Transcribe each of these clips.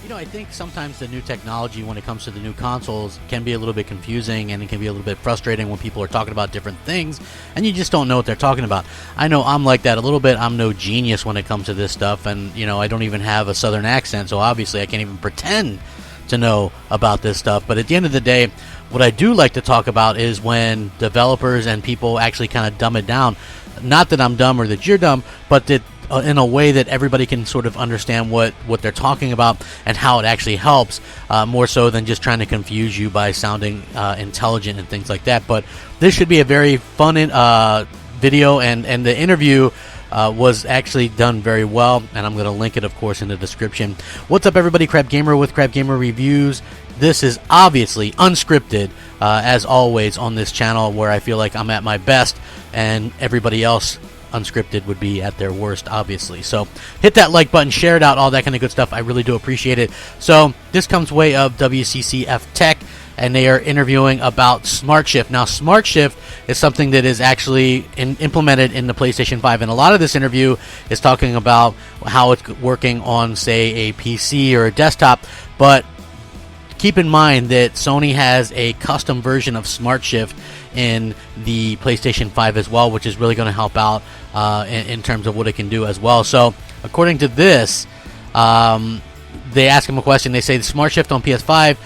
You know, I think sometimes the new technology when it comes to the new consoles can be a little bit confusing, and it can be a little bit frustrating when people are talking about different things and you just don't know what they're talking about. I know I'm like that a little bit. I'm no genius when it comes to this stuff, and you know, I don't even have a southern accent, so obviously I can't even pretend to know about this stuff. But at the end of the day, what I do like to talk about is when developers and people actually kind of dumb it down. Not that I'm dumb or that you're dumb, but that in a way that everybody can sort of understand what they're talking about and how it actually helps, more so than just trying to confuse you by sounding intelligent and things like that. But this should be a very fun video, and the interview was actually done very well, and I'm going to link it, of course, in the description. What's up, everybody? Crapgamer with Crapgamer Reviews. This is obviously unscripted, as always on this channel, where I feel like I'm at my best, and everybody else unscripted would be at their worst, obviously. So hit that like button, share it out, all that kind of good stuff. I really do appreciate it. So this comes way of WCCF Tech, and they are interviewing about Smart Shift. Now, Smart Shift is something that is actually implemented in the PlayStation 5, and a lot of this interview is talking about how it's working on, say, a PC or a desktop. But keep in mind that Sony has a custom version of Smart Shift in the PlayStation 5 as well, which is really going to help out in terms of what it can do as well. So, according to this, they ask him a question. They say the Smart Shift on PS5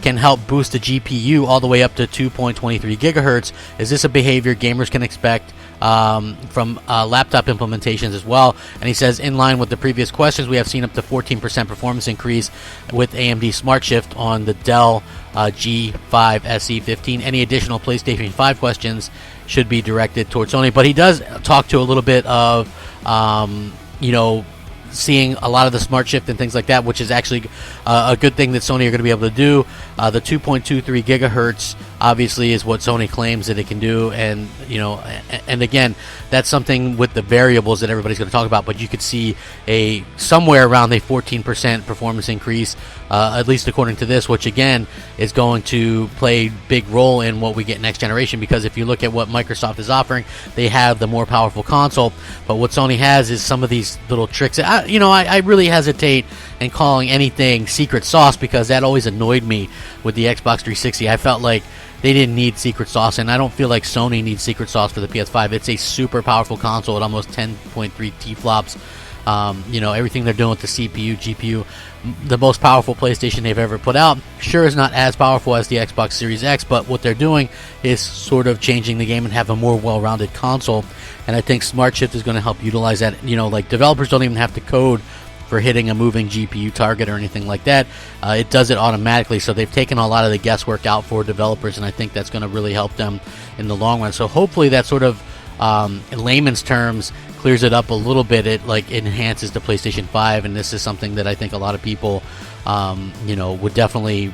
can help boost the GPU all the way up to 2.23 gigahertz. Is this a behavior gamers can expect from laptop implementations as well? And he says, in line with the previous questions, we have seen up to 14% performance increase with AMD Smart Shift on the Dell G5 SE15. Any additional PlayStation 5 questions should be directed towards Sony. But he does talk to a little bit of, you know, seeing a lot of the Smart Shift and things like that, which is actually a good thing that Sony are going to be able to do. The 2.23 gigahertz obviously is what Sony claims that it can do, and you know, and again, that's something with the variables that everybody's going to talk about. But you could see a somewhere around a 14% performance increase, at least according to this, which again is going to play a big role in what we get next generation. Because if you look at what Microsoft is offering, they have the more powerful console, but what Sony has is some of these little tricks. I really hesitate in calling anything secret sauce, because that always annoyed me with the Xbox 360. I felt like they didn't need secret sauce, and I don't feel like Sony needs secret sauce for the PS5. It's a super powerful console at almost 10.3 T-flops. You know, everything they're doing with the CPU, GPU, the most powerful PlayStation they've ever put out. Sure, is not as powerful as the Xbox Series X, but what they're doing is sort of changing the game and have a more well-rounded console. And I think Smart Shift is going to help utilize that. You know, like, developers don't even have to code for hitting a moving GPU target or anything like that. It does it automatically, so they've taken a lot of the guesswork out for developers, and I think that's going to really help them in the long run. So hopefully that sort of, in layman's terms, clears it up a little bit. It like enhances the PlayStation 5, and this is something that I think a lot of people, you know, would definitely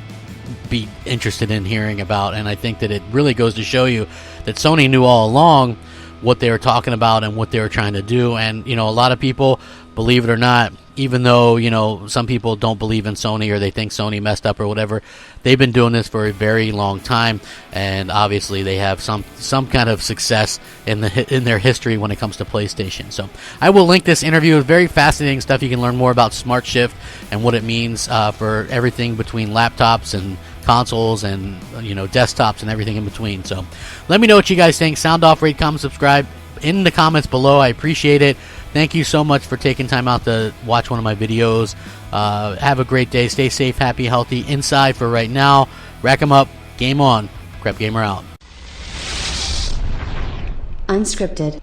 be interested in hearing about. And I think that it really goes to show you that Sony knew all along what they were talking about and what they were trying to do. And you know, a lot of people, believe it or not, even though, you know, some people don't believe in Sony or they think Sony messed up or whatever, they've been doing this for a very long time, and obviously they have some kind of success in their history when it comes to PlayStation. So I will link this interview. It's very fascinating stuff. You can learn more about Smart Shift and what it means for everything between laptops and consoles and, you know, desktops and everything in between. So let me know what you guys think. Sound off, rate, comment, subscribe in the comments below. I appreciate it. Thank you so much for taking time out to watch one of my videos. Have a great day. Stay safe, happy, healthy inside for right now. Rack 'em up. Game on. Crapgamer out. Unscripted.